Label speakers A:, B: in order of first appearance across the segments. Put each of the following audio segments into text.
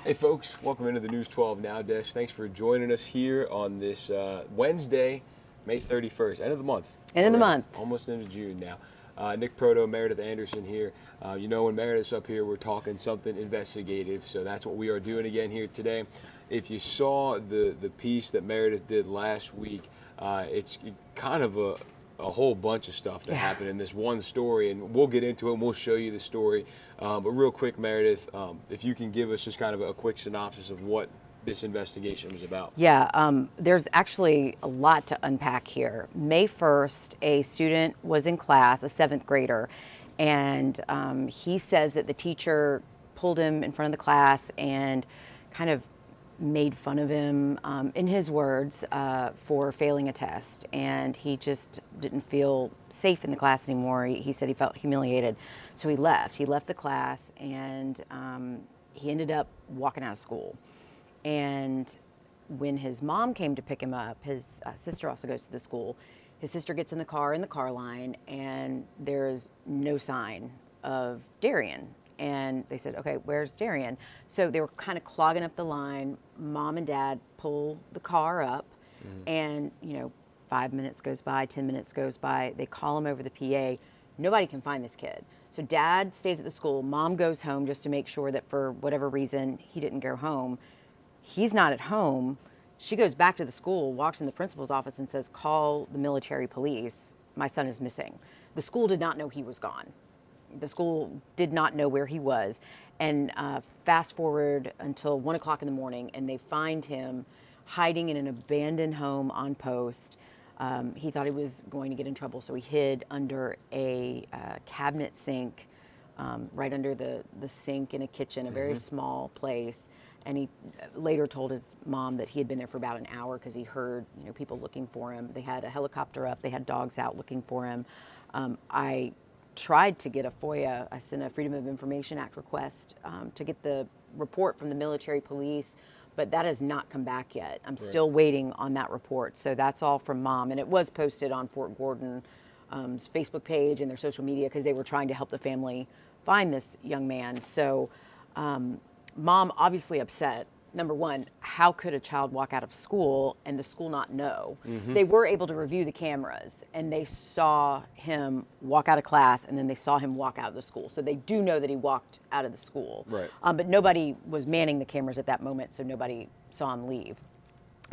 A: Hey folks, welcome into the News 12 Now Desk. Thanks for joining us here on this Wednesday, May 31st, end of the month.
B: End of the month.
A: Almost into June now. Nick Proto, Meredith Anderson here. When Meredith's up here, we're talking something investigative, so that's what we are doing again here today. If you saw the piece that Meredith did last week, it's kind of a whole bunch of stuff that happened in this one story, and we'll get into it and we'll show you the story. But real quick, Meredith, if you can give us just kind of a quick synopsis of what this investigation was about.
B: Yeah, there's actually a lot to unpack here. May 1st, a student was in class, a 7th grader, and he says that the teacher pulled him in front of the class and kind of made fun of him, in his words, for failing a test. And he just didn't feel safe in the class anymore. He said he felt humiliated. So he left. He left the class, and he ended up walking out of school. And when his mom came to pick him up, his sister also goes to the school. His sister gets in the car line, and there's no sign of Darian. And they said, okay, where's Darian? So they were kind of clogging up the line. Mom and dad pull the car up, and 5 minutes goes by, 10 minutes goes by. They call him over the PA. Nobody can find this kid. So dad stays at the school. Mom goes home just to make sure that for whatever reason he didn't go home. He's not at home. She goes back to the school, walks in the principal's office and says, call the military police. My son is missing. The school did not know he was gone. The school did not know where he was. And fast forward until 1 o'clock in the morning, and they find him hiding in an abandoned home on post. He thought he was going to get in trouble, so he hid under a cabinet sink, right under the sink in a kitchen, a very small place. And he later told his mom that he had been there for about an hour because he heard people looking for him. They had a helicopter up. They had dogs out looking for him. I tried to get a FOIA. I sent a Freedom of Information Act request to get the report from the military police, but that has not come back yet. I'm still waiting on that report. So that's all from Mom, and it was posted on Fort Gordon's Facebook page and their social media because they were trying to help the family find this young man. So Mom obviously upset. Number one, how could a child walk out of school and the school not know? They were able to review the cameras, and they saw him walk out of class, and then they saw him walk out of the school. So they do know that he walked out of the school.
A: Right.
B: But nobody was manning the cameras at that moment, so nobody saw him leave.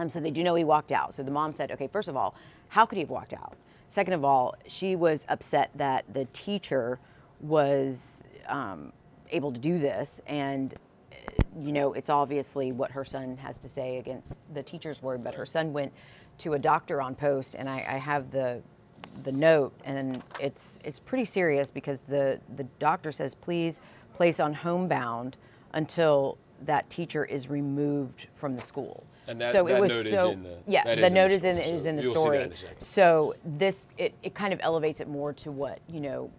B: So they do know he walked out. So the mom said, okay, first of all, how could he have walked out? Second of all, she was upset that the teacher was able to do this, and it's obviously what her son has to say against the teacher's word, but her son went to a doctor on post, and I have the note, and it's pretty serious because the doctor says, please place on homebound until that teacher is removed from the school.
A: And that,
B: so
A: that
B: it was
A: note
B: so,
A: is in the
B: yeah, the note is in the
A: you'll
B: story.
A: See that in a second.
B: So it kind of elevates it more to what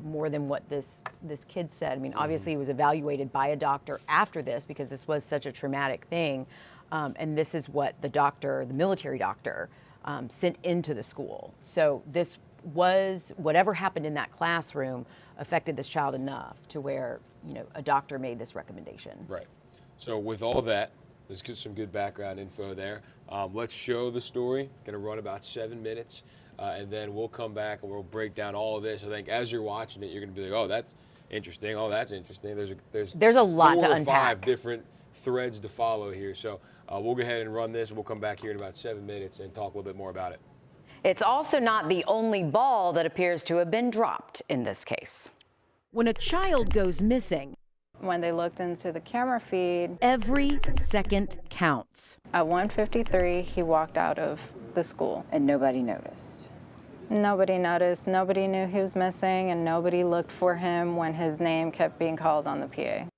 B: more than what this kid said. I mean, obviously he was evaluated by a doctor after this because this was such a traumatic thing, and this is what the military doctor, sent into the school. So this was whatever happened in that classroom affected this child enough to where a doctor made this recommendation.
A: Right. So with all that, there's some good background info there. Let's show the story. Going to run about 7 minutes, and then we'll come back and we'll break down all of this. I think as you're watching it, you're going to be like, "Oh, that's interesting. Oh, that's interesting." There's
B: a lot to
A: 4 or
B: unpack.
A: 5 different threads to follow here. So we'll go ahead and run this, and we'll come back here in about 7 minutes and talk a little bit more about it.
B: It's also not the only ball that appears to have been dropped in this case.
C: When a child goes missing,
D: When they looked into the camera feed,
C: every second counts.
D: at 1:53, he walked out of the school.
B: And nobody noticed.
D: Nobody noticed, nobody knew he was missing, and nobody looked for him when his name kept being called on the PA.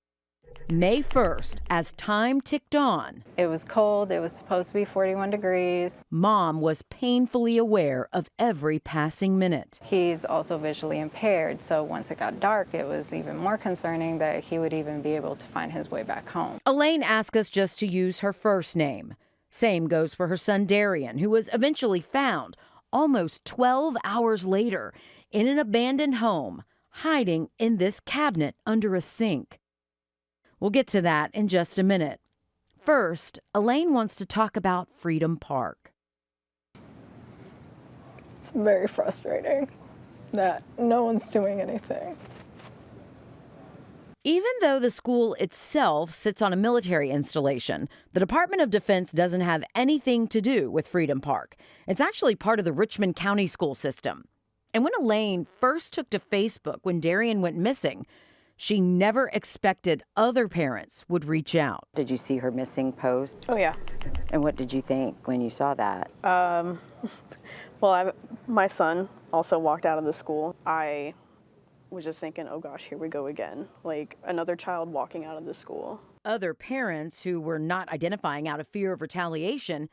C: May 1st, as time ticked on,
D: It was cold, it was supposed to be 41 degrees.
C: Mom was painfully aware of every passing minute.
D: He's also visually impaired, so once it got dark, it was even more concerning that he would even be able to find his way back home.
C: Elaine asked us just to use her first name. Same goes for her son Darian, who was eventually found almost 12 hours later in an abandoned home, hiding in this cabinet under a sink. We'll get to that in just a minute. First, Elaine wants to talk about Freedom Park.
D: It's very frustrating that no one's doing anything.
C: Even though the school itself sits on a military installation, the Department of Defense doesn't have anything to do with Freedom Park. It's actually part of the Richmond County school system. And when Elaine first took to Facebook when Darian went missing, she never expected other parents would reach out.
B: Did you see her missing post?
E: Oh, yeah.
B: And what did you think when you saw that?
E: Well, my son also walked out of the school. I was just thinking, oh gosh, here we go again. Like another child walking out of the school.
C: Other parents who were not identifying out of fear of retaliation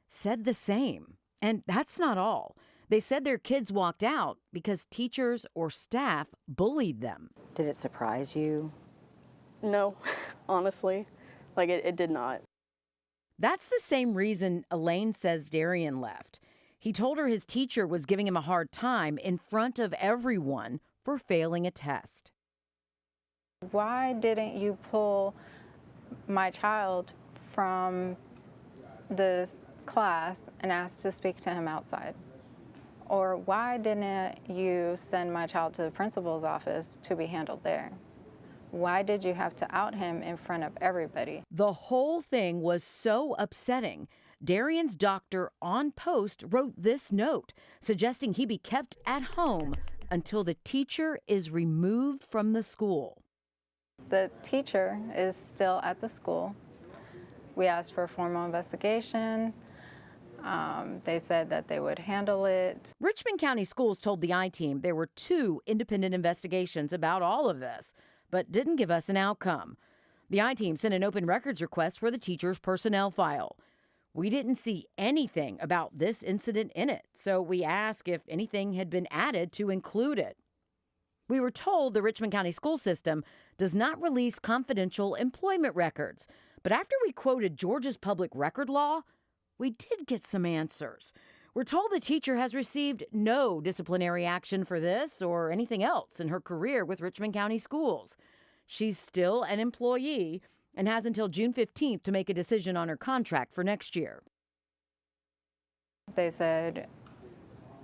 C: said the same. And that's not all. They said their kids walked out because teachers or staff bullied them.
B: Did it surprise you?
E: No, honestly, like it did not.
C: That's the same reason Elaine says Darian left. He told her his teacher was giving him a hard time in front of everyone for failing a test.
D: Why didn't you pull my child from the class and ask to speak to him outside? Or why didn't you send my child to the principal's office to be handled there? Why did you have to out him in front of everybody?
C: The whole thing was so upsetting. Darian's doctor on post wrote this note suggesting he be kept at home until the teacher is removed from the school.
D: The teacher is still at the school. We asked for a formal investigation. They said that they would handle it.
C: Richmond County Schools told the I-Team there were 2 independent investigations about all of this, but didn't give us an outcome. The I-Team sent an open records request for the teacher's personnel file. We didn't see anything about this incident in it, so we asked if anything had been added to include it. We were told the Richmond County school system does not release confidential employment records, but after we quoted Georgia's public record law, we did get some answers. We're told the teacher has received no disciplinary action for this or anything else in her career with Richmond County Schools. She's still an employee and has until June 15th to make a decision on her contract for next year.
D: They said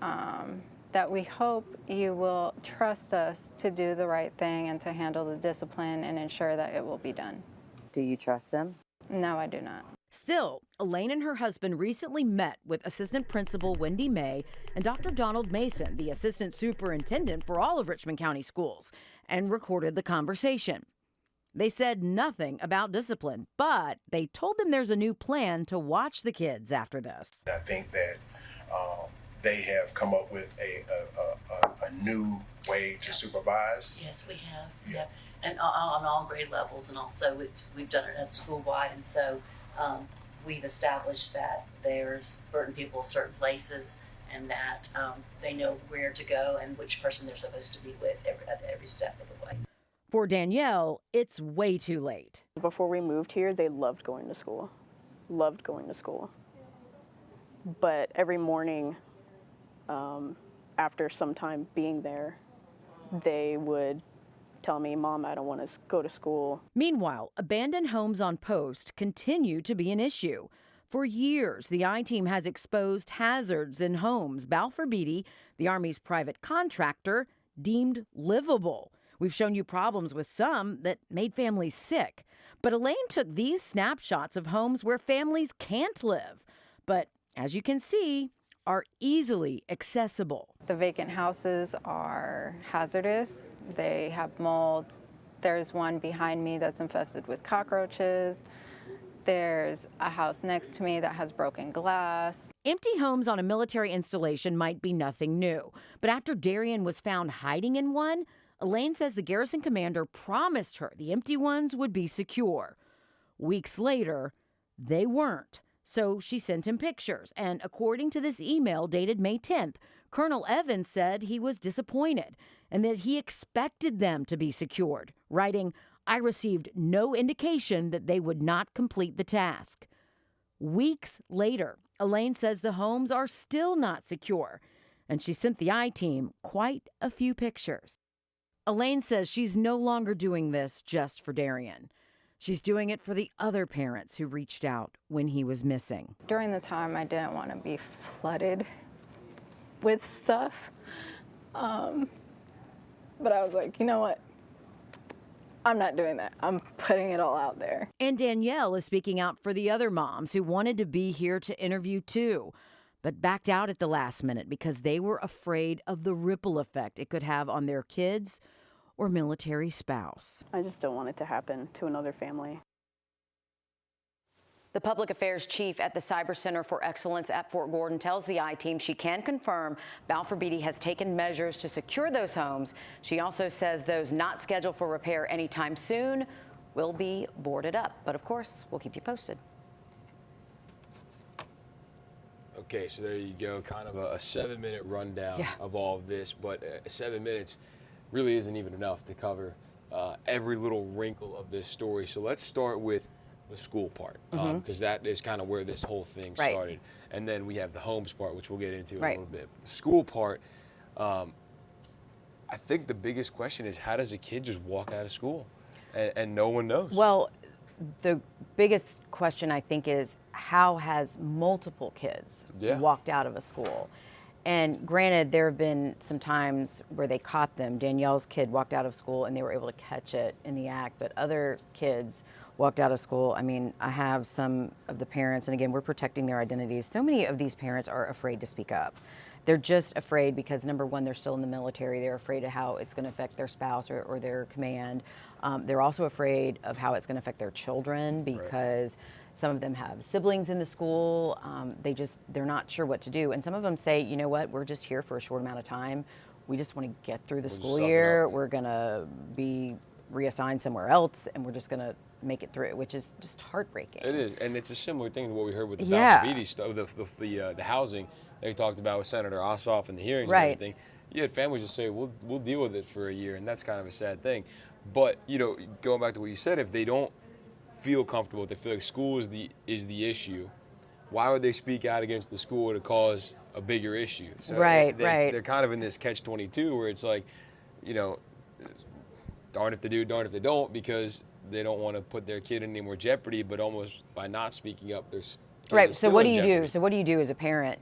D: that we hope you will trust us to do the right thing and to handle the discipline and ensure that it will be done.
B: Do you trust them?
D: No, I do not.
C: Still, Elaine and her husband recently met with Assistant Principal Wendy May and Dr. Donald Mason, the Assistant Superintendent for all of Richmond County Schools, and recorded the conversation. They said nothing about discipline, but they told them there's a new plan to watch the kids after this.
F: I think that they have come up with a new way to supervise.
G: Yes, we have. Yeah, and on all grade levels, and also we've done it at school-wide, and so we've established that there's certain people, certain places, and that they know where to go and which person they're supposed to be with at every step of the way.
C: For Danielle, it's way too late.
E: Before we moved here, they loved going to school. Loved going to school. But every morning, after some time being there, they would tell me, Mom, I don't want to go to school.
C: Meanwhile, abandoned homes on post continue to be an issue. For years, the I-Team has exposed hazards in homes Balfour Beatty, the Army's private contractor, deemed livable. We've shown you problems with some that made families sick. But Elaine took these snapshots of homes where families can't live, but as you can see, are easily accessible.
D: The vacant houses are hazardous. They have mold. There's one behind me that's infested with cockroaches. There's a house next to me that has broken glass.
C: Empty homes on a military installation might be nothing new, but after Darian was found hiding in one, Elaine says the garrison commander promised her the empty ones would be secure. Weeks later, they weren't. So she sent him pictures, and according to this email dated May 10th, Colonel Evans said he was disappointed and that he expected them to be secured, writing, I received no indication that they would not complete the task. Weeks later, Elaine says the homes are still not secure, and she sent the I-Team quite a few pictures. Elaine says she's no longer doing this just for Darian. She's doing it for the other parents who reached out when he was missing.
D: During the time, I didn't want to be flooded with stuff. But I was like, you know what? I'm not doing that. I'm putting it all out there.
C: And Danielle is speaking out for the other moms who wanted to be here to interview too, but backed out at the last minute because they were afraid of the ripple effect it could have on their kids or military spouse.
E: I just don't want it to happen to another family.
B: The public affairs chief at the Cyber Center for Excellence at Fort Gordon tells the I-Team she can confirm Balfour Beatty has taken measures to secure those homes. She also says those not scheduled for repair anytime soon will be boarded up. But of course, we'll keep you posted.
A: Okay, so there you go, kind of a 7-minute rundown of all of this, but 7 minutes really isn't even enough to cover every little wrinkle of this story. So let's start with the school part, because that is kind of where this whole thing started. And then we have the homes part, which we'll get into in a little bit. The school part, I think the biggest question is, how does a kid just walk out of school and no one knows?
B: Well, the biggest question I think is, how has multiple kids walked out of a school? And granted, there have been some times where they caught them. Danielle's kid walked out of school and they were able to catch it in the act, but other kids walked out of school. I mean, I have some of the parents, and again, we're protecting their identities. So many of these parents are afraid to speak up. They're just afraid because, number one, they're still in the military. They're afraid of how it's going to affect their spouse or their command. They're also afraid of how it's going to affect their children because some of them have siblings in the school. They're not sure what to do. And some of them say, you know what, we're just here for a short amount of time. We just want to get through the school year. We're going to be reassigned somewhere else, and we're just going to make it through, which is just heartbreaking.
A: It is, and it's a similar thing to what we heard with the Balfour Beatty stuff, the housing they talked about with Senator Ossoff and the hearings and everything. You had families just say, we'll deal with it for a year, and that's kind of a sad thing. But, you know, going back to what you said, if they don't feel comfortable, if they feel like school is the issue, why would they speak out against the school to cause a bigger issue? So they're kind of in this catch-22 where it's like, you know, darn if they do, darn if they don't, because they don't want to put their kid in any more jeopardy, but almost by not speaking up, there's
B: So what do you do? So what do you do as a parent?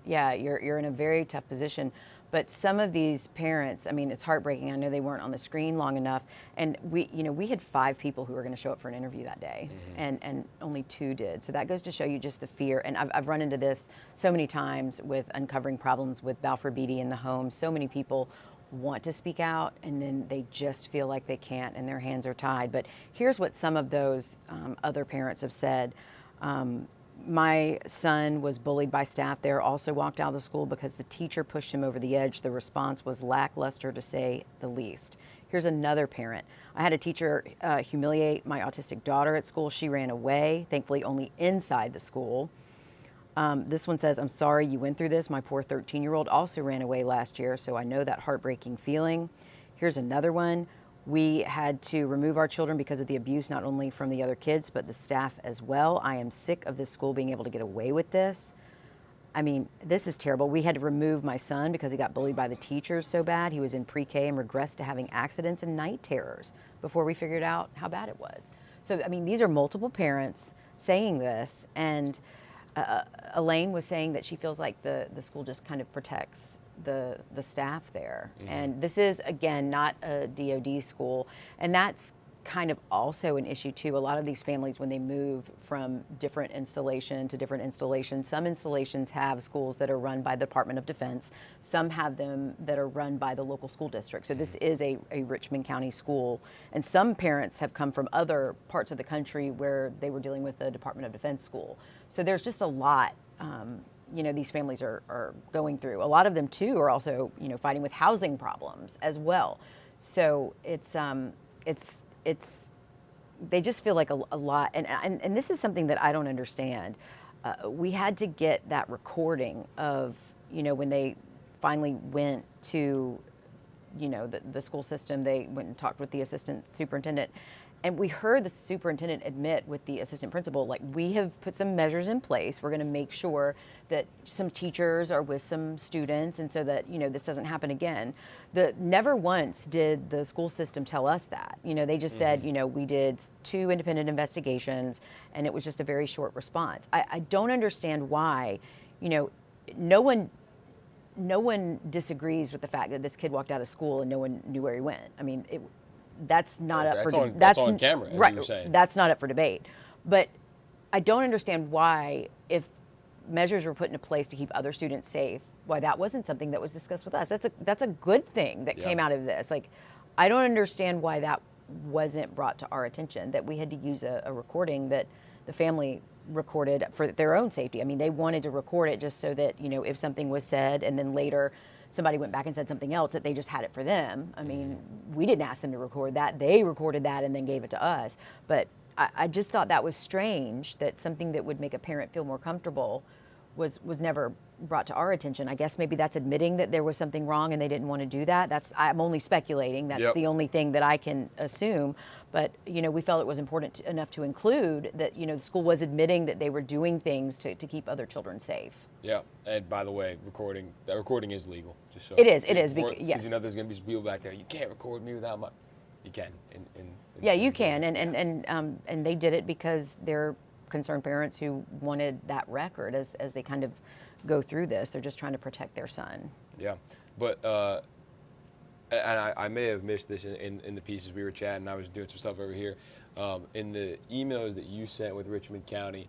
B: You're in a very tough position. But some of these parents, I mean, it's heartbreaking. I know they weren't on the screen long enough, and we had 5 people who were going to show up for an interview that day, and only 2 did. So that goes to show you just the fear. And I've run into this so many times with uncovering problems with Balfour Beatty in the home. So many people want to speak out, and then they just feel like they can't, and their hands are tied. But here's what some of those other parents have said. My son was bullied by staff there, also walked out of the school because the teacher pushed him over the edge. The response was lackluster, to say the least. Here's another parent. I had a teacher humiliate my autistic daughter at school. She ran away, thankfully only inside the school. This one says, I'm sorry you went through this. My poor 13-year-old also ran away last year, so I know that heartbreaking feeling. Here's another one. We had to remove our children because of the abuse, not only from the other kids, but the staff as well. I am sick of this school being able to get away with this. I mean, this is terrible. We had to remove my son because he got bullied by the teachers so bad. He was in pre-K and regressed to having accidents and night terrors before we figured out how bad it was. So, I mean, these are multiple parents saying this, and Elaine was saying that she feels like the school just kind of protects the staff there. And this is, again, not a DOD school, and that's kind of also an issue too. A lot of these families, when they move from different installation to different installation, some installations have schools that are run by the Department of Defense, some have them that are run by the local school district. So this is a Richmond County school, and some parents have come from other parts of the country where they were dealing with the Department of Defense school. So there's just a lot these families are going through. A lot of them too are also, fighting with housing problems as well. So they just feel like a lot. And this is something that I don't understand. We had to get that recording of, when they finally went to the school system. They went and talked with the assistant superintendent. And we heard the superintendent admit with the assistant principal, like, we have put some measures in place. We're going to make sure that some teachers are with some students, and so that, this doesn't happen again. Never once did the school system tell us that. They just said, we did 2 independent investigations, and it was just a very short response. I don't understand why, no one disagrees with the fact that this kid walked out of school and no one knew where he went. I mean, that's not up for debate.
A: That's on camera, as
B: right,
A: you were saying.
B: That's not up for debate. But I don't understand why, if measures were put into place to keep other students safe, why that wasn't something that was discussed with us. That's a good thing that came out of this. Like, I don't understand why that wasn't brought to our attention, that we had to use a recording that the family recorded for their own safety. I mean, they wanted to record it just so that, if something was said and then later somebody went back and said something else, that they just had it for them. I mean, we didn't ask them to record that. They recorded that and then gave it to us. But I just thought that was strange, that something that would make a parent feel more comfortable was never brought to our attention. I guess maybe that's admitting that there was something wrong and they didn't want to do that. I'm only speculating. That's the only thing that I can assume. But, we felt it was important enough to include that, the school was admitting that they were doing things to keep other children safe.
A: Yeah, and by the way, that recording is legal. Just so
B: it is. Yes.
A: Because there's going to be some people back there. You can't record me without my. You can.
B: Yeah, you can, and they did it because they're concerned parents who wanted that record as they kind of go through this. They're just trying to protect their son.
A: Yeah, but and I may have missed this in the pieces we were chatting. I was doing some stuff over here. In the emails that you sent with Richmond County,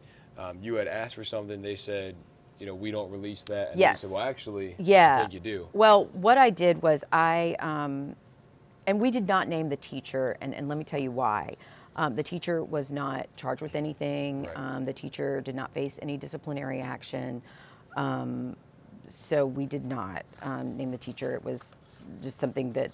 A: you had asked for something. They said, we don't release that. And
B: yes.
A: They said, well, actually,
B: yeah.
A: I think you do.
B: Well, what I did was and we did not name the teacher, and let me tell you why. The teacher was not charged with anything. Right. The teacher did not face any disciplinary action. So we did not name the teacher. It was just something that,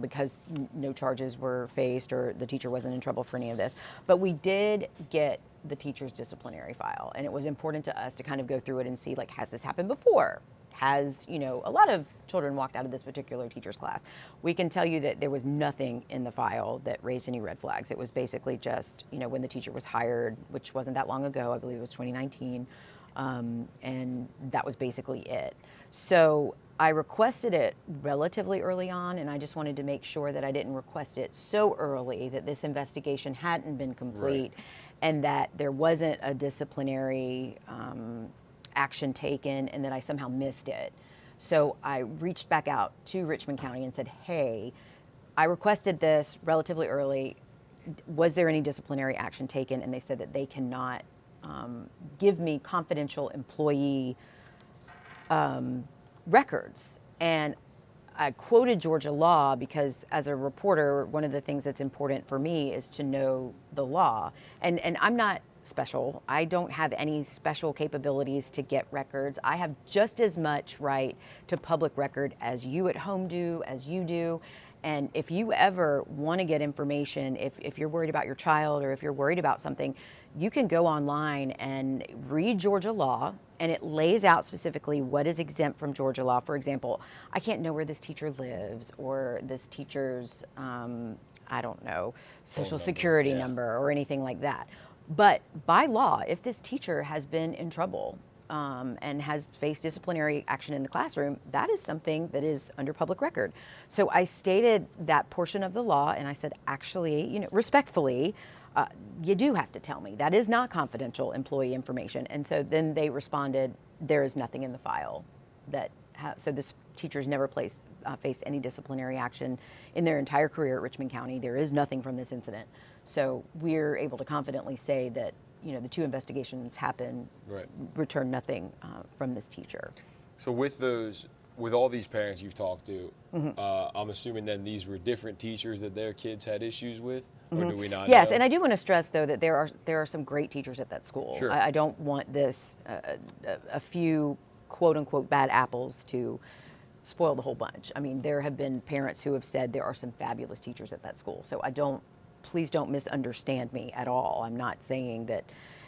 B: because no charges were faced or the teacher wasn't in trouble for any of this. But we did get the teacher's disciplinary file, and it was important to us to kind of go through it and see, like, has this happened before? Has, a lot of children walked out of this particular teacher's class. We can tell you that there was nothing in the file that raised any red flags. It was basically just, when the teacher was hired, which wasn't that long ago, I believe it was 2019, and that was basically it. So I requested it relatively early on, and I just wanted to make sure that I didn't request it so early that this investigation hadn't been complete, right, and that there wasn't a disciplinary action taken and that I somehow missed it. So I reached back out to Richmond County and said, hey, I requested this relatively early. Was there any disciplinary action taken? And they said that they cannot give me confidential employee records. And I quoted Georgia law because as a reporter, one of the things that's important for me is to know the law. And I'm not special. I don't have any special capabilities to get records. I have just as much right to public record as you at home do, as you do. And if you ever want to get information, if you're worried about your child or if you're worried about something, you can go online and read Georgia law, and it lays out specifically what is exempt from Georgia law. For example, I can't know where this teacher lives or this teacher's, I don't know, social security number or anything like that. But by law, if this teacher has been in trouble and has faced disciplinary action in the classroom, that is something that is under public record. So I stated that portion of the law, and I said, actually, respectfully, you do have to tell me. That is not confidential employee information. And so then they responded, there is nothing in the file that, so this teacher's never faced any disciplinary action in their entire career at Richmond County. There is nothing from this incident. So we're able to confidently say that, the 2 investigations happened, right, returned nothing from this teacher.
A: So with all these parents you've talked to, mm-hmm, I'm assuming then these were different teachers that their kids had issues with, or mm-hmm, do we not
B: Yes,
A: know?
B: and I do want to stress, though, that there are some great teachers at that school.
A: Sure.
B: I don't want this, a few quote-unquote bad apples to spoil the whole bunch. I mean, there have been parents who have said there are some fabulous teachers at that school. So please don't misunderstand me at all. I'm not saying that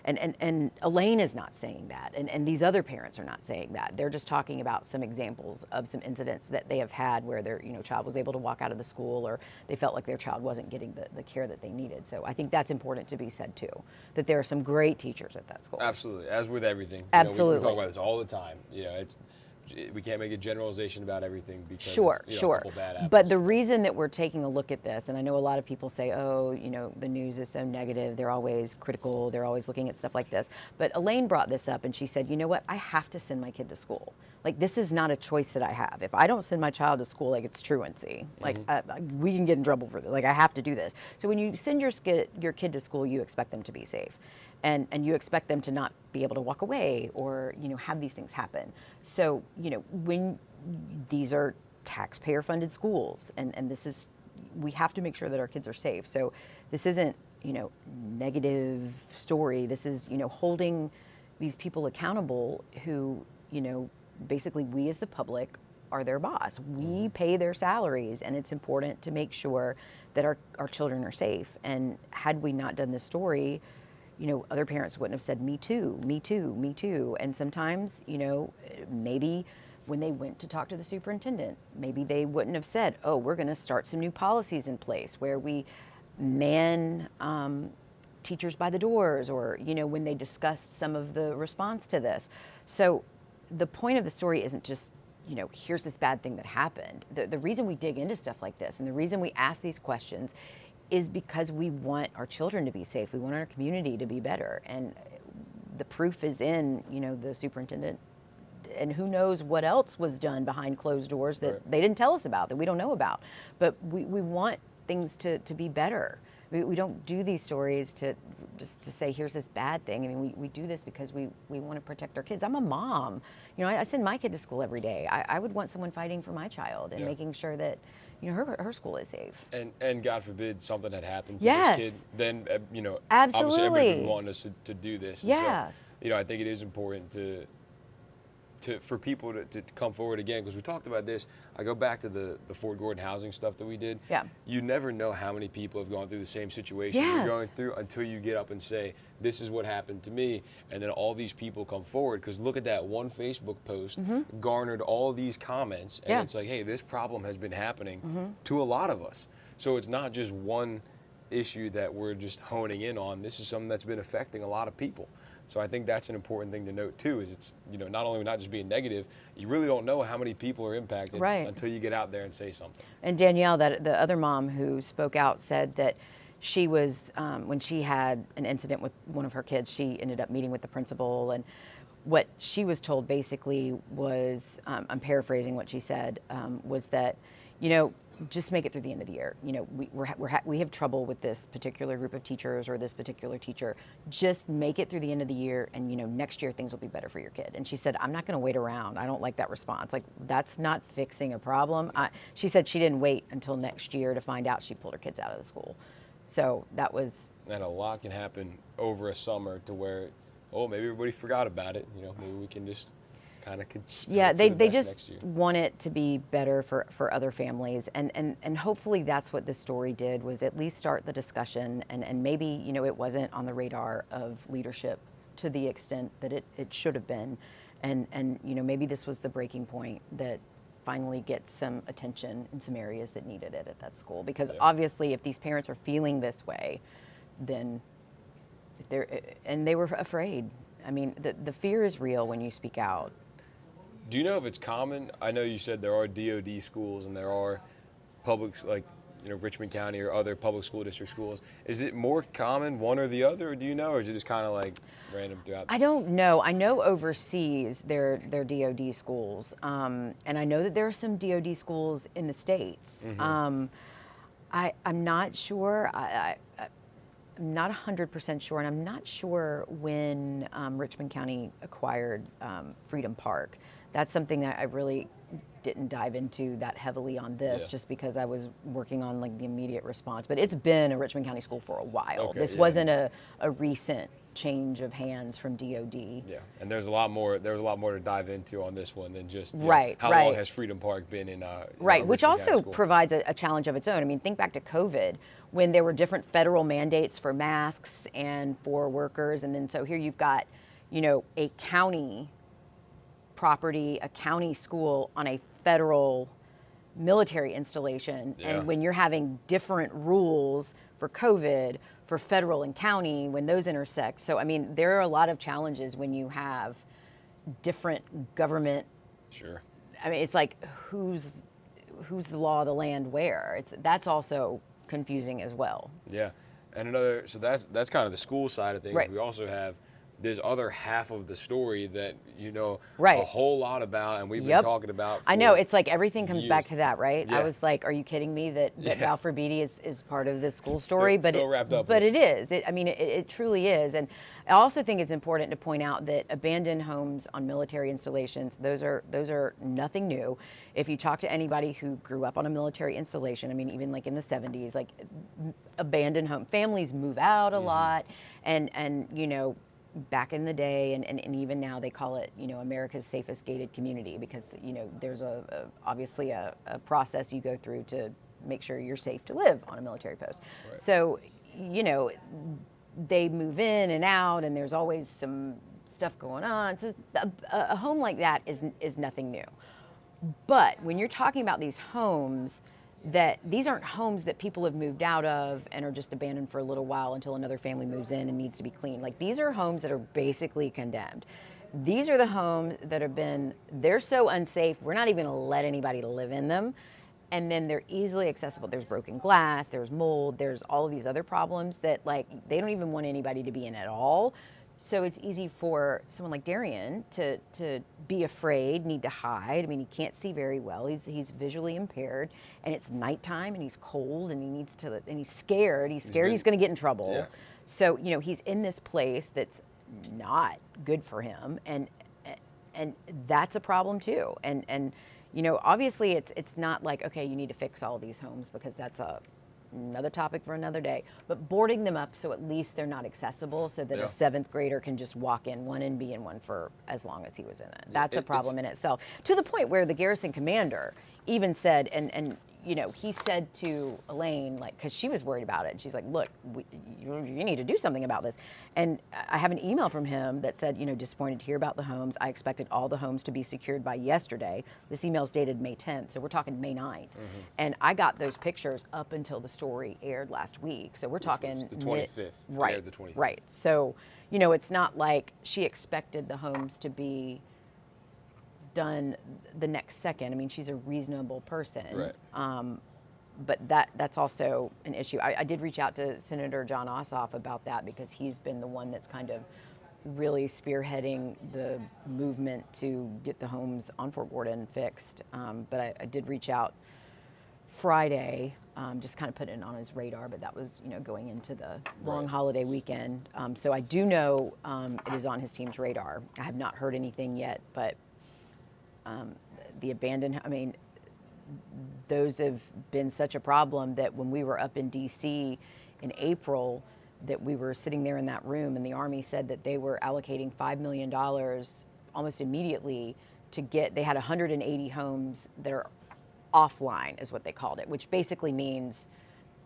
B: and Elaine is not saying that, and these other parents are not saying that. They're just talking about some examples of some incidents that they have had where their child was able to walk out of the school, or they felt like their child wasn't getting the care that they needed. So I think that's important to be said too, that there are some great teachers at that school.
A: Absolutely, as with everything.
B: Absolutely.
A: We talk about this all the time. We can't make a generalization about everything because
B: Sure.
A: of, a couple bad apples.
B: But the reason that we're taking a look at this, and I know a lot of people say, oh, the news is so negative, they're always critical, they're always looking at stuff like this. But Elaine brought this up and she said, you know what, I have to send my kid to school. Like, this is not a choice that I have. If I don't send my child to school, like, it's truancy. Like, we can get in trouble for this. Like, I have to do this. So when you send your kid to school, you expect them to be safe. And you expect them to not be able to walk away or, have these things happen. So, when these are taxpayer-funded schools, and we have to make sure that our kids are safe. So this isn't, negative story. This is, holding these people accountable who, basically we as the public are their boss. We pay their salaries, and it's important to make sure that our children are safe. And had we not done this story, other parents wouldn't have said, me too, me too, me too. And sometimes, maybe when they went to talk to the superintendent, maybe they wouldn't have said, oh, we're going to start some new policies in place where we man teachers by the doors, or, when they discussed some of the response to this. So the point of the story isn't just, here's this bad thing that happened. The reason we dig into stuff like this and the reason we ask these questions is because we want our children to be safe. We want our community to be better. And the proof is in, the superintendent, and who knows what else was done behind closed doors that they didn't tell us about, that we don't know about. But we want things to be better. We don't do these stories just to say, here's this bad thing. I mean, we do this because we want to protect our kids. I'm a mom. I send my kid to school every day. I would want someone fighting for my child and making sure that her school is safe.
A: And God forbid something had happened to
B: Yes.
A: this kid, then, obviously
B: Absolutely.
A: everybody would want us to do this. And
B: Yes.
A: so, I think it is important for people to come forward again, because we talked about this. I go back to the Fort Gordon housing stuff that we did.
B: Yeah.
A: You never know how many people have gone through the same situation
B: Yes.
A: you're going through until you get up and say, this is what happened to me. And then all these people come forward, because look at that one Facebook post garnered all these comments. And it's like, hey, this problem has been happening to a lot of us. So it's not just one issue that we're just honing in on. This is something that's been affecting a lot of people. So I think that's an important thing to note too, is it's, not just being negative, you really don't know how many people are impacted until you get out there and say something.
B: And Danielle, the other mom who spoke out, said that she was, when she had an incident with one of her kids, she ended up meeting with the principal, and what she was told basically was, I'm paraphrasing what she said, was that, just make it through the end of the year. We have trouble with this particular group of teachers or this particular teacher. Just make it through the end of the year, and next year things will be better for your kid. And she said, I'm not going to wait around. I don't like that response. Like, that's not fixing a problem. She said she didn't wait until next year to find out she pulled her kids out of the school. So that was.
A: And a lot can happen over a summer to where, maybe everybody forgot about it. Maybe we can just kind of
B: they just want it to be better for other families, and hopefully that's what this story did, was at least start the discussion, and maybe it wasn't on the radar of leadership to the extent that it should have been, and maybe this was the breaking point that finally gets some attention in some areas that needed it at that school, because obviously if these parents are feeling this way, then they were afraid. I mean, the fear is real when you speak out.
A: Do you know if it's common? I know you said there are DOD schools and there are public, like, Richmond County or other public school district schools. Is it more common, one or the other, or do you know, or is it just kind of like random throughout?
B: I don't know. I know overseas they're DOD schools, and I know that there are some DOD schools in the States. I'm not sure. I'm not 100% sure, and I'm not sure when Richmond County acquired Freedom Park. That's something that I really didn't dive into that heavily on this, just because I was working on like the immediate response. But it's been a Richmond County school for a while.
A: Okay,
B: This wasn't a recent change of hands from DOD.
A: Yeah, and there's a lot more. There's a lot more to dive into on this one than just
B: Right,
A: how
B: right.
A: long has Freedom Park been in
B: Right, which
A: Richmond County
B: also
A: School?
B: provides a challenge of its own. I mean, think back to COVID when there were different federal mandates for masks and for workers, and then so here you've got, a county property, a county school on a federal military installation,
A: Yeah.
B: and when you're having different rules for COVID for federal and county when those intersect. So I mean, there are a lot of challenges when you have different government.
A: Sure.
B: I mean, it's like who's the law of the land where? That's also confusing as well.
A: Yeah, and so that's kind of the school side of things.
B: Right.
A: We also have this other half of the story that
B: Right.
A: a whole lot about, and we've been
B: Yep.
A: talking about.
B: I know,
A: for
B: it's like everything comes back
A: years.
B: to that, right?
A: Yeah.
B: I was like, are you kidding me that
A: Yeah.
B: Balfour Beatty is part of this school story?
A: Still wrapped up
B: But
A: in
B: it is. It truly is. And I also think it's important to point out that abandoned homes on military installations, those are nothing new. If you talk to anybody who grew up on a military installation, I mean, even like in the 70s, like abandoned home, families move out a lot, and back in the day and even now they call it America's safest gated community because there's obviously a process you go through to make sure you're safe to live on a military post.
A: Right.
B: So they move in and out and there's always some stuff going on. So a home like that is nothing new. But when you're talking about these homes, that these aren't homes that people have moved out of and are just abandoned for a little while until another family moves in and needs to be cleaned. Like these are homes that are basically condemned. These are the homes that they're so unsafe, we're not even gonna let anybody live in them. And then they're easily accessible. There's broken glass, there's mold, there's all of these other problems that like they don't even want anybody to be in at all. So it's easy for someone like Darian to be afraid, need to hide. I mean, he can't see very well. He's visually impaired, and it's nighttime, and he's cold, and he's scared. He's scared he's going to get in trouble.
A: Yeah.
B: So he's in this place that's not good for him, and that's a problem too. And obviously it's not like okay, you need to fix all these homes because that's another topic for another day, but boarding them up so at least they're not accessible so that
A: Yeah.
B: a 7th grader can just walk in one and be in one for as long as he was in it. That's a problem in itself, to the point where the garrison commander even said, and he said to Elaine, like, because she was worried about it, and she's like, look, you need to do something about this. And I have an email from him that said, disappointed to hear about the homes. I expected all the homes to be secured by yesterday. This email is dated May 10th, so we're talking May 9th. And I got those pictures up until the story aired last week. So we're talking
A: the 25th.
B: Right,
A: Aired the 25th.
B: right. So, it's not like she expected the homes to be done the next second. I mean, she's a reasonable person.
A: Right.
B: But that's also an issue. I did reach out to Senator John Ossoff about that because he's been the one that's kind of really spearheading the movement to get the homes on Fort Gordon fixed. But I did reach out Friday, just kind of put it on his radar, but that was, going into the long holiday weekend. So I do know it is on his team's radar. I have not heard anything yet, but the abandoned, those have been such a problem that when we were up in DC in April, that we were sitting there in that room and the Army said that they were allocating $5 million almost immediately they had 180 homes that are offline is what they called it, which basically means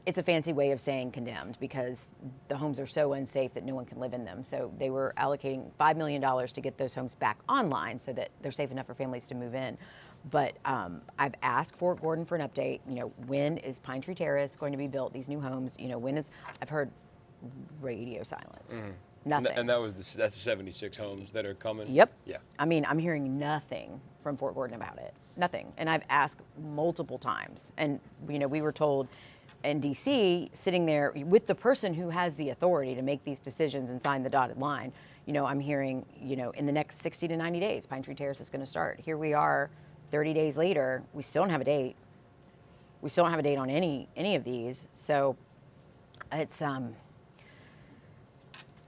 B: it's a fancy way of saying condemned because the homes are so unsafe that no one can live in them. So they were allocating $5 million to get those homes back online so that they're safe enough for families to move in. But I've asked Fort Gordon for an update. When is Pine Tree Terrace going to be built? These new homes. I've heard radio silence. Nothing.
A: And that's the 76 homes that are coming.
B: Yep.
A: Yeah.
B: I'm hearing nothing from Fort Gordon about it. Nothing. And I've asked multiple times. And we were told in DC, sitting there with the person who has the authority to make these decisions and sign the dotted line, I'm hearing, in the next 60 to 90 days, Pine Tree Terrace is going to start. Here we are 30 days later, we still don't have a date. We still don't have a date on any of these. So it's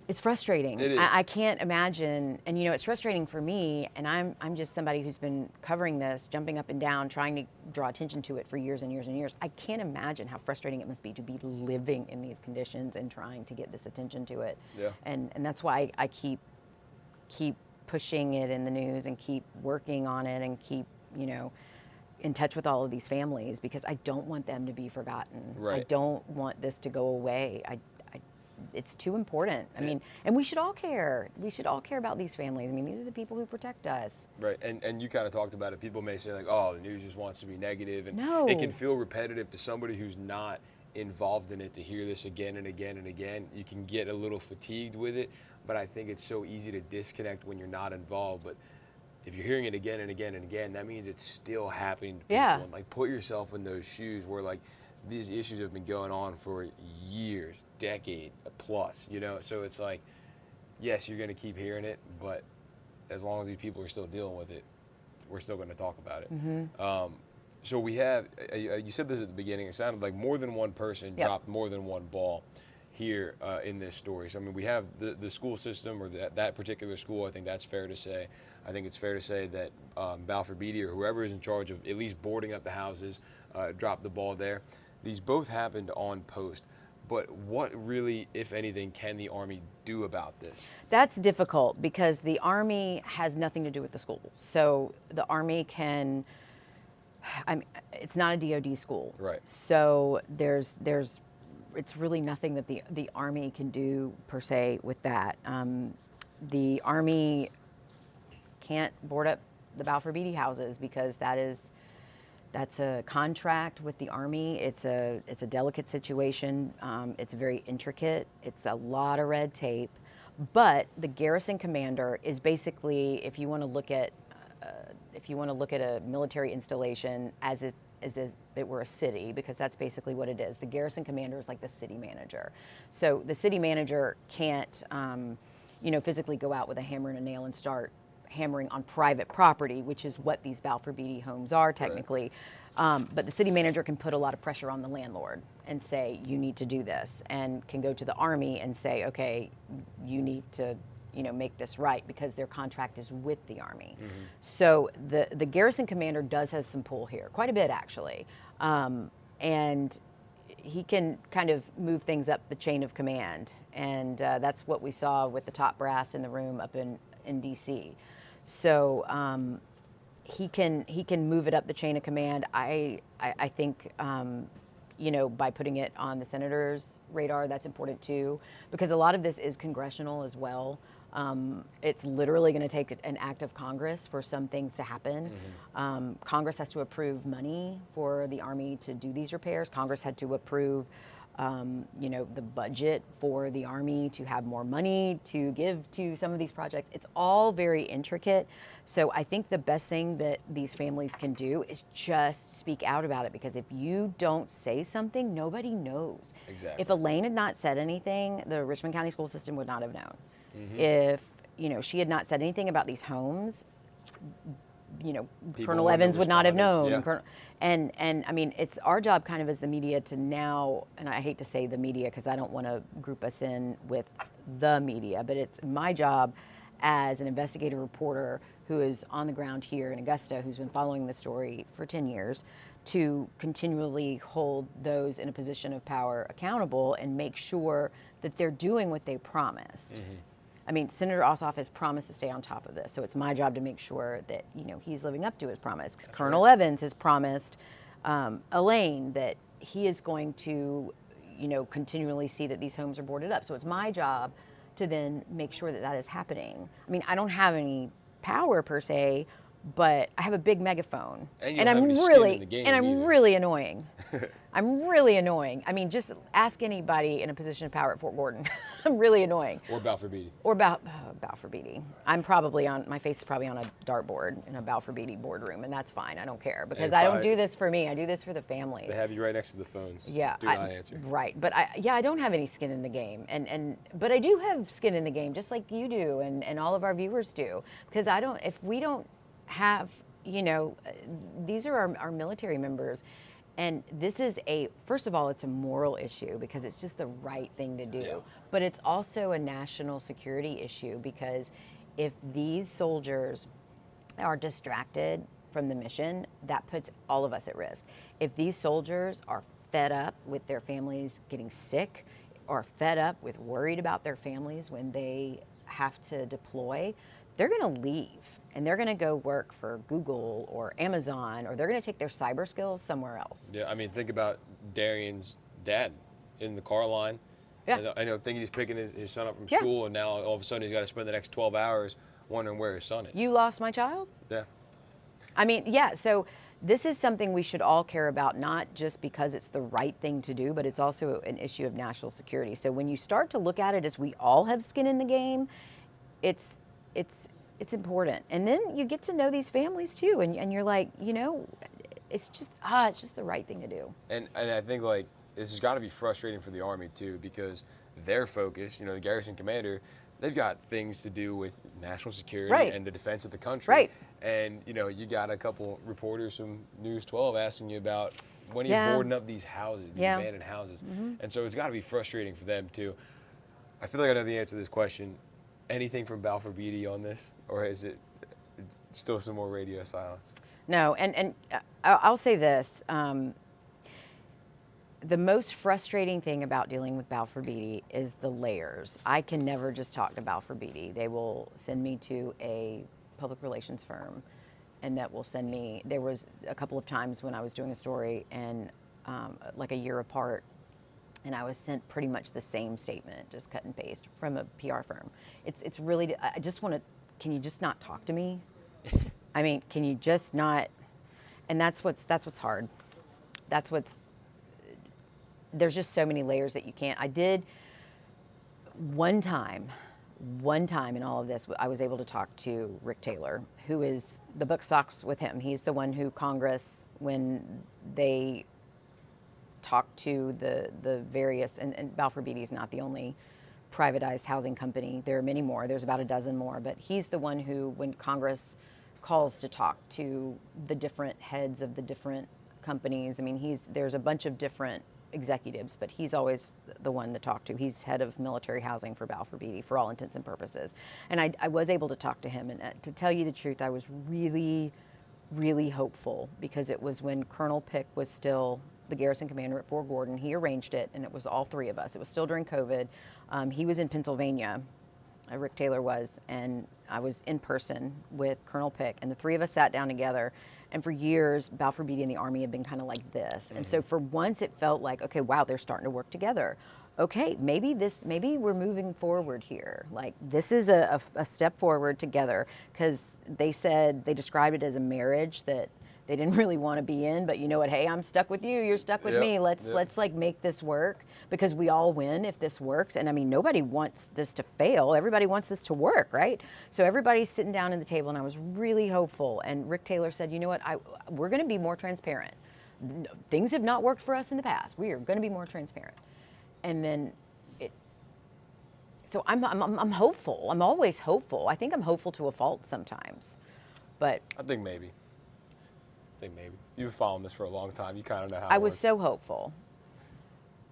B: It's frustrating.
A: It is.
B: I can't imagine, and you know, it's frustrating for me, and I'm just somebody who's been covering this, jumping up and down, trying to draw attention to it for years and years and years. I can't imagine how frustrating it must be to be living in these conditions and trying to get this attention to it.
A: Yeah.
B: And that's why I keep pushing it in the news and keep working on it and keep, you know, in touch with all of these families, because I don't want them to be forgotten.
A: Right.
B: I don't want this to go away. It's too important. I mean, and we should all care. We should all care about these families. I mean, these are the people who protect us.
A: Right, and you kind of talked about it. People may say like, oh, the news just wants to be negative, and
B: No.
A: it can feel repetitive to somebody who's not involved in it to hear this again and again and again. You can get a little fatigued with it, but I think it's so easy to disconnect when you're not involved. But if you're hearing it again and again and again, that means it's still happening to people.
B: Yeah.
A: And like, put yourself in those shoes where like these issues have been going on for years, decade plus, you know? So it's like, yes, you're going to keep hearing it, but as long as these people are still dealing with it, we're still going to talk about it. So we have, you said this at the beginning, it sounded like more than one person
B: Yep.
A: dropped more than one ball here in this story. So, I mean, we have the school system, or that particular school. I think that's fair to say. I think it's fair to say that Balfour Beatty or whoever is in charge of at least boarding up the houses dropped the ball there. These both happened on post. But what really, if anything, can the Army do about this?
B: That's difficult because the Army has nothing to do with the school. So the Army can, I mean, it's not a DoD school.
A: Right.
B: So it's really nothing that the Army can do per se with that. The Army can't board up the Balfour Beatty houses because that's a contract with the Army. It's a delicate situation. It's very intricate. It's a lot of red tape. But the garrison commander is basically, if you want to look at a military installation as if it were a city, because that's basically what it is. The garrison commander is like the city manager. So the city manager can't, physically go out with a hammer and a nail and start hammering on private property, which is what these Balfour Beatty homes are technically. Right. But the city manager can put a lot of pressure on the landlord and say, you need to do this, and can go to the Army and say, okay, you need to, make this right, because their contract is with the Army. Mm-hmm. So the garrison commander does have some pull here, quite a bit actually. And he can kind of move things up the chain of command. And that's what we saw with the top brass in the room up in DC. So he can move it up the chain of command. I think by putting it on the senator's radar, that's important too, because a lot of this is congressional as well. It's literally going to take an act of Congress for some things to happen. Mm-hmm. Congress has to approve money for the Army to do these repairs. Congress had to approve the budget for the Army to have more money to give to some of these projects. It's all very intricate. So I think the best thing that these families can do is just speak out about it, because if you don't say something, nobody knows.
A: Exactly.
B: If Elaine had not said anything, the Richmond County School System would not have known. Mm-hmm. If, she had not said anything about these homes, Colonel Evans would not have known.
A: Yeah.
B: And I mean, it's our job kind of as the media to now, and I hate to say the media because I don't want to group us in with the media, but it's my job as an investigative reporter who is on the ground here in Augusta, who's been following the story for 10 years, to continually hold those in a position of power accountable and make sure that they're doing what they promised. Mm-hmm. I mean, Senator Ossoff has promised to stay on top of this, so it's my job to make sure that he's living up to his promise. Colonel Evans has promised Elaine that he is going to, continually see that these homes are boarded up. So it's my job to then make sure that that is happening. I mean, I don't have any power per se, but I have a big megaphone, and I'm really annoying. I'm really annoying. I mean, just ask anybody in a position of power at Fort Gordon. I'm really annoying.
A: Or Balfour Beatty.
B: Or Balfour Beatty. My face is probably on a dartboard in a Balfour Beatty boardroom, and that's fine. I don't care, because I don't do this for me. I do this for the families.
A: They have you right next to the phones.
B: Yeah.
A: Do not answer.
B: Right. But I don't have any skin in the game. But I do have skin in the game, just like you do, and all of our viewers do. Because if we don't have, these are our military members, And this is first of all, it's a moral issue because it's just the right thing to do.
A: Yeah.
B: But it's also a national security issue because if these soldiers are distracted from the mission, that puts all of us at risk. If these soldiers are fed up with their families getting sick or fed up with worried about their families when they have to deploy, they're going to leave and they're going to go work for Google or Amazon, or they're going to take their cyber skills somewhere else.
A: Yeah, I mean, think about Darian's dad in the car line.
B: Yeah.
A: I know, thinking he's picking his son up from
B: Yeah.
A: school, and now all of a sudden he's got to spend the next 12 hours wondering where his son is.
B: You lost my child?
A: Yeah.
B: I mean, yeah, so this is something we should all care about, not just because it's the right thing to do, but it's also an issue of national security. So when you start to look at it as we all have skin in the game, it's important. And then you get to know these families too, and you're like, it's just the right thing to do.
A: And I think, like, this has got to be frustrating for the Army too, because their focus, the garrison commander, they've got things to do with national security
B: Right.
A: and the defense of the country.
B: Right.
A: And, you got a couple reporters from News 12 asking you about when are you
B: Yeah.
A: boarding up these houses, these
B: Yeah.
A: abandoned houses. And so it's got to be frustrating for them too. I feel like I know the answer to this question. Anything from Balfour Beatty on this, or is it still some more radio silence?
B: No, and I'll say this. The most frustrating thing about dealing with Balfour Beatty is the layers. I can never just talk to Balfour Beatty. They will send me to a public relations firm, and that will send me. There was a couple of times when I was doing a story, and like a year apart, and I was sent pretty much the same statement, just cut and paste from a PR firm. It's really, I just want to, can you just not talk to me? I mean, can you just not? And that's what's hard. There's just so many layers that you can't. I did one time in all of this, I was able to talk to Rick Taylor, who is, the book stocks with him. He's the one who Congress, when they talked to the various, and Balfour Beatty is not the only privatized housing company. There are many more. There's about a dozen more. But he's the one who, when Congress calls to talk to the different heads of the different companies, I mean, there's a bunch of different executives, but he's always the one to talk to. He's head of military housing for Balfour Beatty for all intents and purposes. And I was able to talk to him. And to tell you the truth, I was really, really hopeful, because it was when Colonel Pick was still the garrison commander at Fort Gordon. He arranged it, and it was all three of us. It was still during COVID. He was in Pennsylvania, Rick Taylor was, and I was in person with Colonel Pick, and the three of us sat down together. And for years, Balfour Beatty and the Army had been kind of like this. And so for once it felt like, okay, wow, they're starting to work together. Okay, maybe we're moving forward here. Like, this is a step forward together, because they described it as a marriage that they didn't really want to be in, but you know what? Hey, I'm stuck with you. You're stuck with me. Let's like make this work, because we all win if this works. And I mean, nobody wants this to fail. Everybody wants this to work, right? So everybody's sitting down at the table, and I was really hopeful. And Rick Taylor said, you know what? We're going to be more transparent. Things have not worked for us in the past. We are going to be more transparent. And then so I'm hopeful. I'm always hopeful. I think I'm hopeful to a fault sometimes, but
A: I think maybe. You've been following this for a long time. You kind of know how
B: I
A: it
B: was
A: works.
B: so hopeful.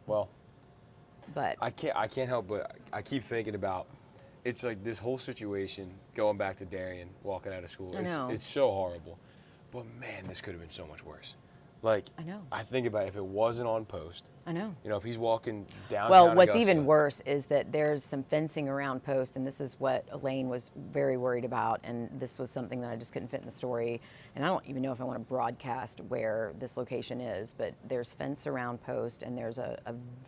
A: Well,
B: But
A: I can't help but I keep thinking about, it's like this whole situation going back to Darian walking out of school.
B: I know.
A: It's so horrible. But man, this could have been so much worse. Like,
B: I know.
A: I think about if it wasn't on post.
B: I know.
A: If he's walking downtown
B: Well, what's
A: Augusta,
B: even worse is that there's some fencing around Post, and this is what Elaine was very worried about, and this was something that I just couldn't fit in the story. And I don't even know if I want to broadcast where this location is, but there's fence around Post, and there's a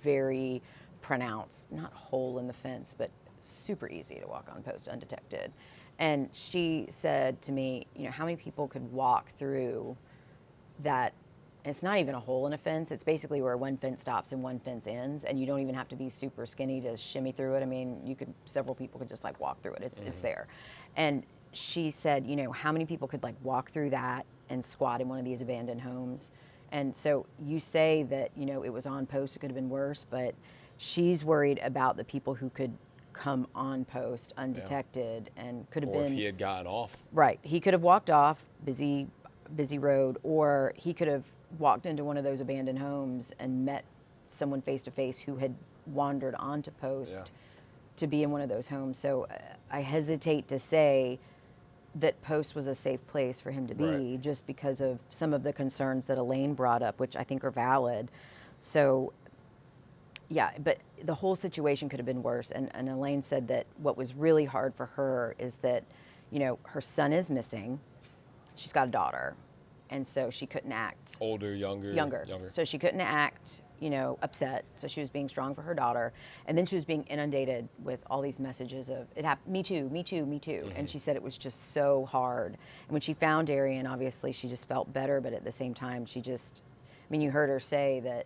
B: very pronounced, not hole in the fence, but super easy to walk on Post undetected. And she said to me, how many people could walk through that? It's not even a hole in a fence. It's basically where one fence stops and one fence ends, and you don't even have to be super skinny to shimmy through it. I mean, several people could just like walk through it. It's there. And she said, how many people could like walk through that and squat in one of these abandoned homes? And so you say that, it was on Post, it could have been worse, but she's worried about the people who could come on Post undetected and could have
A: or
B: been.
A: if he had gotten off.
B: Right. He could have walked off, busy road, or he could have walked into one of those abandoned homes and met someone face to face who had wandered onto Post to be in one of those homes. So I hesitate to say that Post was a safe place for him to be, just because of some of the concerns that Elaine brought up, which I think are valid. So yeah, but the whole situation could have been worse. And Elaine said that what was really hard for her is that, you know, her son is missing. She's got a daughter. And so she couldn't act.
A: Older, younger.
B: Younger. So she couldn't act, you know, upset. So she was being strong for her daughter. And then she was being inundated with all these messages of, it happened, me too, me too, me too. And she said it was just so hard. And when she found Darian, obviously she just felt better. But at the same time, she just, I mean, you heard her say that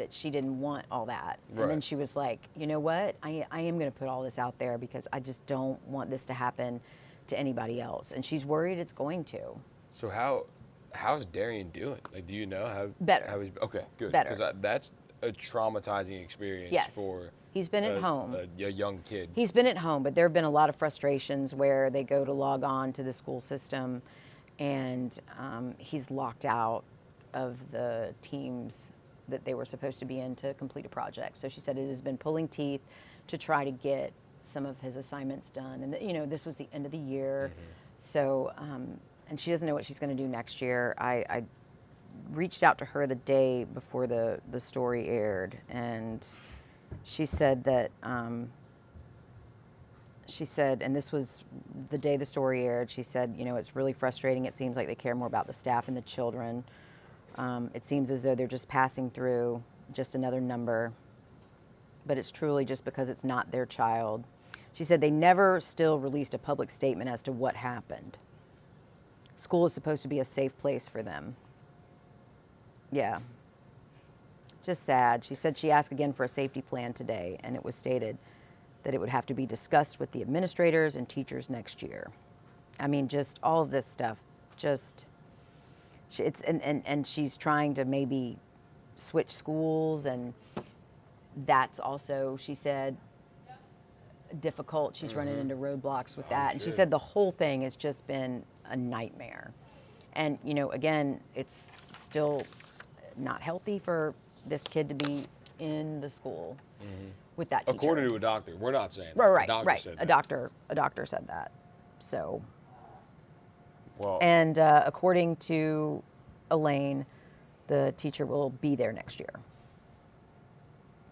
B: she didn't want all that. And then she was like, you know what? I am going to put all this out there because I just don't want this to happen to anybody else. And she's worried it's going to.
A: So how's Darian doing? Like, do you know how?
B: Better.
A: How he's, okay, good.
B: Better.
A: Because that's a traumatizing experience for
B: he's been at home.
A: A young kid.
B: He's been at home, but there have been a lot of frustrations where they go to log on to the school system and he's locked out of the teams that they were supposed to be in to complete a project. So she said it has been pulling teeth to try to get some of his assignments done. And, you know, this was the end of the year. So, and she doesn't know what she's going to do next year. I reached out to her the day before the story aired, and she said that, she said, and this was the day the story aired, she said, you know, it's really frustrating. It seems like they care more about the staff and the children. It seems as though they're just passing through just another number, but it's truly just because it's not their child. She said they never still released a public statement as to what happened. School is supposed to be a safe place for them. Yeah, just sad. She said she asked again for a safety plan today, and it was stated that it would have to be discussed with the administrators and teachers next year. I mean, just all of this stuff, just... It's and she's trying to maybe switch schools, and that's also, she said, difficult. She's running into roadblocks with that. And she said the whole thing has just been a nightmare. And, you know, again, it's still not healthy for this kid to be in the school with that teacher.
A: According to a doctor. We're not saying that.
B: Right,
A: A doctor
B: right.
A: said
B: A doctor said that. So...
A: Well,
B: and according to Elaine, the teacher will be there next year.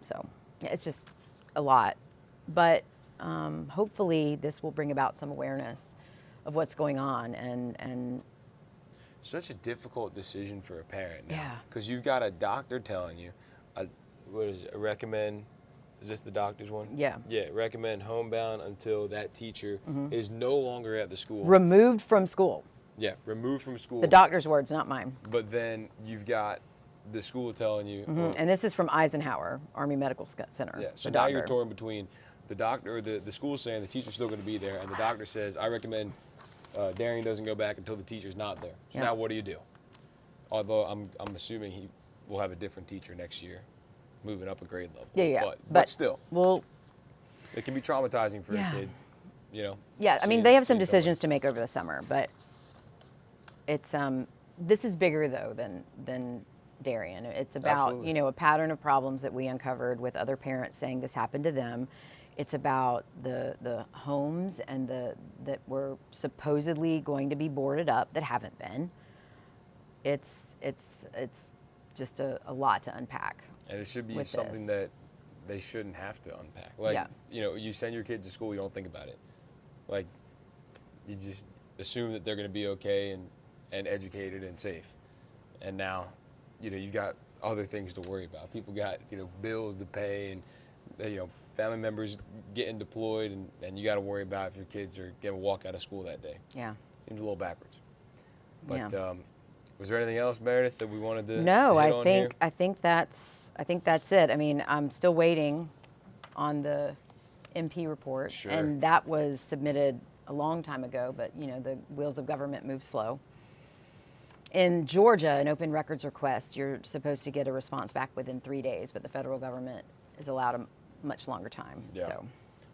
B: So yeah, it's just a lot. But hopefully this will bring about some awareness of what's going on. And
A: such a difficult decision for a parent now.
B: Yeah.
A: Because you've got a doctor telling you, what is it, recommend, is this the doctor's one?
B: Yeah.
A: Yeah, recommend homebound until that teacher is no longer at the school.
B: removed from school.
A: Yeah, removed from school.
B: The doctor's words, not mine.
A: But then you've got the school telling you. Well,
B: And this is from Eisenhower Army Medical Center.
A: yeah, so
B: the
A: now you're
B: doctor.
A: torn between the doctor, or the school saying the teacher's still going to be there, and the doctor says, I recommend Darian doesn't go back until the teacher's not there. So
B: Yeah.
A: now what do you do? Although I'm assuming he will have a different teacher next year, moving up a grade level.
B: Yeah.
A: But still,
B: Well,
A: it can be traumatizing for
B: Yeah.
A: a kid, you know.
B: yeah, I mean,
A: seeing-
B: they have some
A: seeing
B: decisions to make over the summer, but it's this is bigger though than Darian. It's about
A: Absolutely.
B: you know, a pattern of problems that we uncovered with other parents saying this happened to them. It's about the homes and that were supposedly going to be boarded up that haven't been. It's just a lot to unpack.
A: And it should be
B: with
A: something
B: this.
A: that they shouldn't have to unpack. Like,
B: Yeah.
A: you know, you send your kids to school, you don't think about it. Like, you just assume that they're going to be okay and educated and safe. And now, you know, you've got other things to worry about. People got, you know, bills to pay, and, you know, family members getting deployed, and you got to worry about if your kids are going to walk out of school that day.
B: Yeah.
A: Seems a little backwards. But
B: Yeah.
A: was there anything else, Meredith, that we wanted to
B: No,
A: to hit
B: I
A: on
B: think
A: here?
B: I think that's it. I mean, I'm still waiting on the MP report,
A: Sure.
B: and that was submitted a long time ago. But you know, the wheels of government move slow. In Georgia, an open records request, you're supposed to get a response back within 3 days, but the federal government is allowed a much longer time.
A: Yeah.
B: So,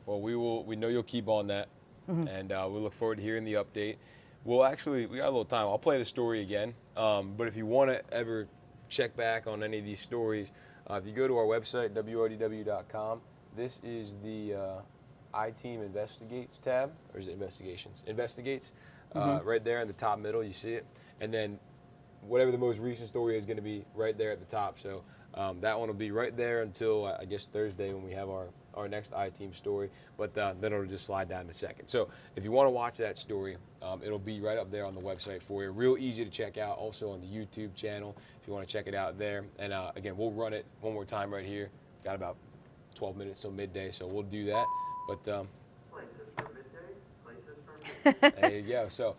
A: Well, we know you'll keep on that, and we look forward to hearing the update. Well, actually, we got a little time. I'll play the story again. But if you want to ever check back on any of these stories, if you go to our website, WRDW.com, this is the I-Team Investigates tab, or is it Investigations? Investigates, right there in the top middle, you see it. And then whatever the most recent story is going to be right there at the top. So that one will be right there until, I guess, Thursday when we have our next I-Team story. But then it'll just slide down in a second. So if you want to watch that story, it'll be right up there on the website for you. Real easy to check out. Also on the YouTube channel if you want to check it out there. And again, we'll run it one more time right here. Got about 12 minutes till midday, so we'll do that. But there you go. So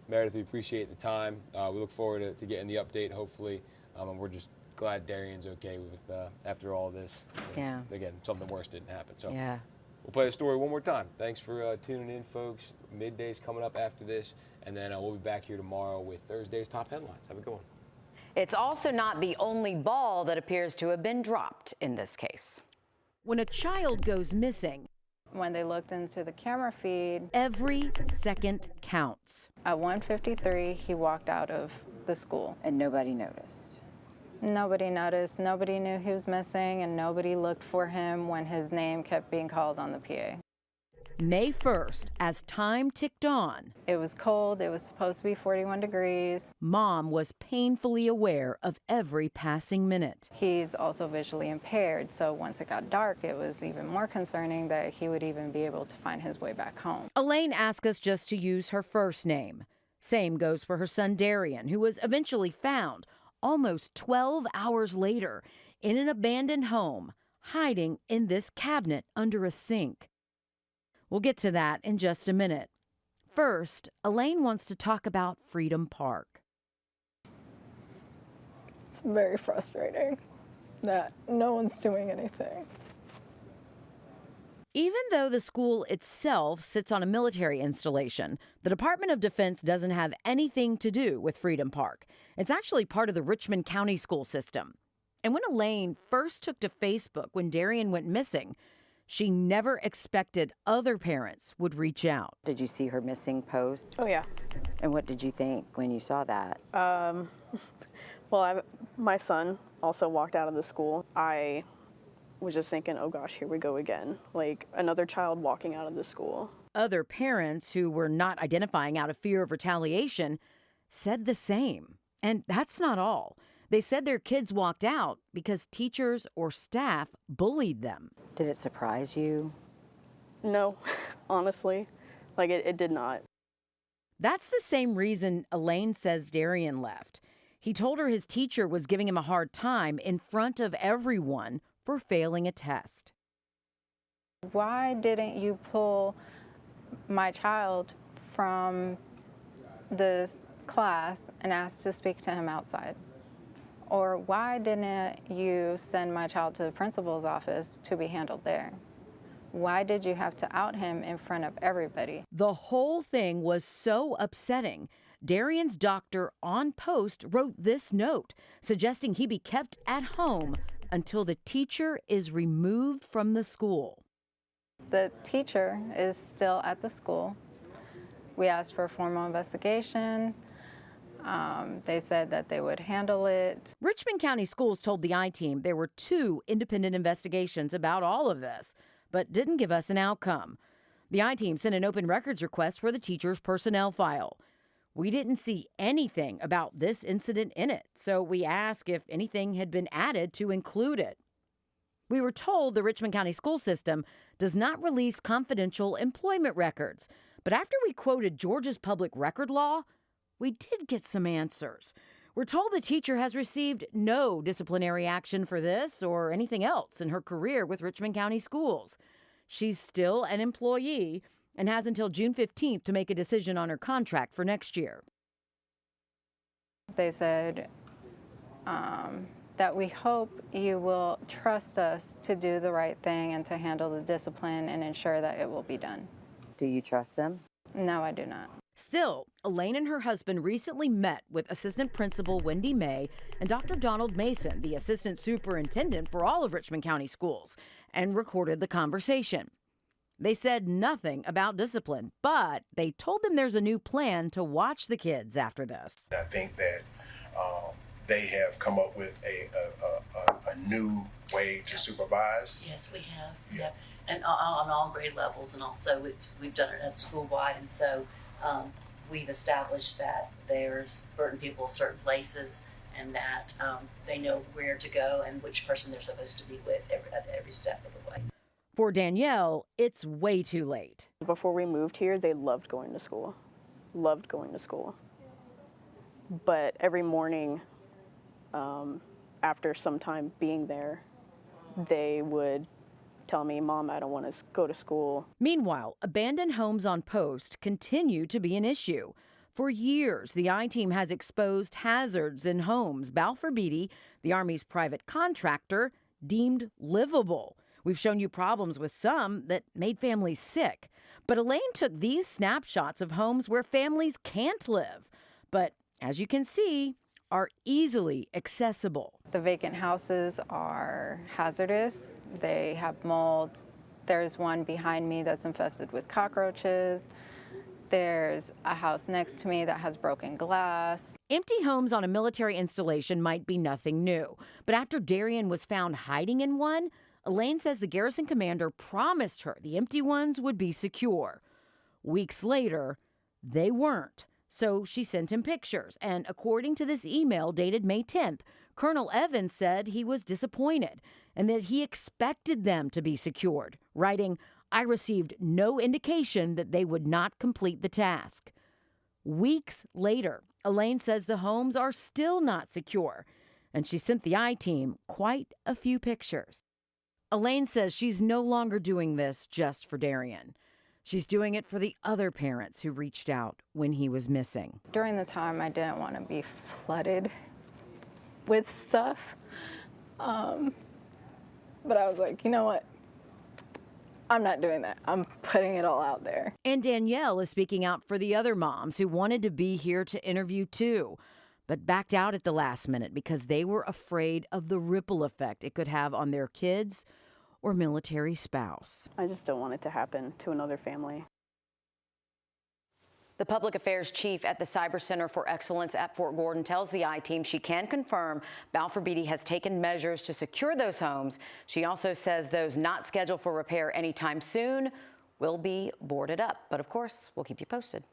A: Meredith, we appreciate the time. We look forward to getting the update, hopefully. And we're just glad Darian's okay with after all this.
B: Yeah.
A: Again, something worse didn't happen. So
B: Yeah.
A: we'll play the story one more time. Thanks for tuning in, folks. Midday's coming up after this, and then we'll be back here tomorrow with Thursday's top headlines. Have a good one.
B: It's also not the only ball that appears to have been dropped in this case.
C: When a child goes missing,
D: When they looked into the camera feed,
C: every second counts.
D: at 1:53, he walked out of the school.
B: And nobody noticed.
D: Nobody noticed, nobody knew he was missing, and nobody looked for him when his name kept being called on the PA.
C: May 1st, as time ticked on,
D: It was cold, it was supposed to be 41 degrees.
C: Mom was painfully aware of every passing minute.
D: He's also visually impaired, so once it got dark, it was even more concerning that he would even be able to find his way back home.
C: Elaine asked us just to use her first name. Same goes for her son Darian, who was eventually found almost 12 hours later in an abandoned home, hiding in this cabinet under a sink. We'll get to that in just a minute. First, Elaine wants to talk about Freedom Park.
D: It's very frustrating that no one's doing anything.
C: Even though the school itself sits on a military installation, the Department of Defense doesn't have anything to do with Freedom Park. It's actually part of the Richmond County school system. And when Elaine first took to Facebook when Darian went missing, she never expected other parents would reach out.
B: Did you see her missing post?
E: Oh, yeah.
B: And what did you think when you saw that?
E: Well, my son also walked out of the school. I was just thinking, oh gosh, here we go again. Like another child walking out of the school.
C: Other parents who were not identifying out of fear of retaliation said the same. And that's not all. They said their kids walked out because teachers or staff bullied them.
B: Did it surprise you?
E: No, honestly, like it did not.
C: That's the same reason Elaine says Darian left. He told her his teacher was giving him a hard time in front of everyone for failing a test.
D: Why didn't you pull my child from the class and ask to speak to him outside? Or why didn't you send my child to the principal's office to be handled there? Why did you have to out him in front of everybody?
C: The whole thing was so upsetting. Darian's doctor on post wrote this note suggesting he be kept at home until the teacher is removed from the school.
D: The teacher is still at the school. We asked for a formal investigation. They said that they would handle it.
C: Richmond County Schools told the I-Team there were 2 independent investigations about all of this, but didn't give us an outcome. The I-Team sent an open records request for the teacher's personnel file. We didn't see anything about this incident in it, so we asked if anything had been added to include it. We were told the Richmond County school system does not release confidential employment records, but after we quoted Georgia's public record law, we did get some answers. We're told the teacher has received no disciplinary action for this or anything else in her career with Richmond County Schools. She's still an employee and has until June 15th to make a decision on her contract for next year.
D: They said that we hope you will trust us to do the right thing and to handle the discipline and ensure that it will be done.
B: Do you trust them?
D: No, I do not.
C: Still, Elaine and her husband recently met with Assistant Principal Wendy May and Dr. Donald Mason, the Assistant Superintendent for all of Richmond County Schools, and recorded the conversation. They said nothing about discipline, but they told them there's a new plan to watch the kids after this.
F: I think that they have come up with a new way to supervise.
G: Yes, we have. Yeah, and on all grade levels, and also we've done it at school-wide, and so we've established that there's certain people, certain places, and that they know where to go and which person they're supposed to be with at every step of the way.
C: For Danielle, it's way too late.
E: Before we moved here, they loved going to school. Loved going to school. But every morning, after some time being there, they would tell me, "Mom, I don't want to go to school."
C: Meanwhile, abandoned homes on post continue to be an issue. For years, the I-Team has exposed hazards in homes Balfour Beatty, the Army's private contractor, deemed livable. We've shown you problems with some that made families sick. But Elaine took these snapshots of homes where families can't live, but as you can see, are easily accessible.
D: The vacant houses are hazardous. They have mold. There's one behind me that's infested with cockroaches. There's a house next to me that has broken glass.
C: Empty homes on a military installation might be nothing new, but after Darian was found hiding in one, Elaine says the garrison commander promised her the empty ones would be secure. Weeks later, they weren't. So she sent him pictures, and according to this email dated May 10th, Colonel Evans said he was disappointed and that he expected them to be secured, writing, "I received no indication that they would not complete the task." Weeks later, Elaine says the homes are still not secure, and she sent the I-Team quite a few pictures. Elaine says she's no longer doing this just for Darian. She's doing it for the other parents who reached out when he was missing.
D: During the time, I didn't want to be flooded with stuff. But I was like, you know what? I'm not doing that. I'm putting it all out there.
C: And Danielle is speaking out for the other moms who wanted to be here to interview too, but backed out at the last minute because they were afraid of the ripple effect it could have on their kids or military spouse.
E: I just don't want it to happen to another family.
B: The public affairs chief at the Cyber Center for Excellence at Fort Gordon tells the I-Team she can confirm Balfour Beatty has taken measures to secure those homes. She also says those not scheduled for repair anytime soon will be boarded up. But of course, we'll keep you posted.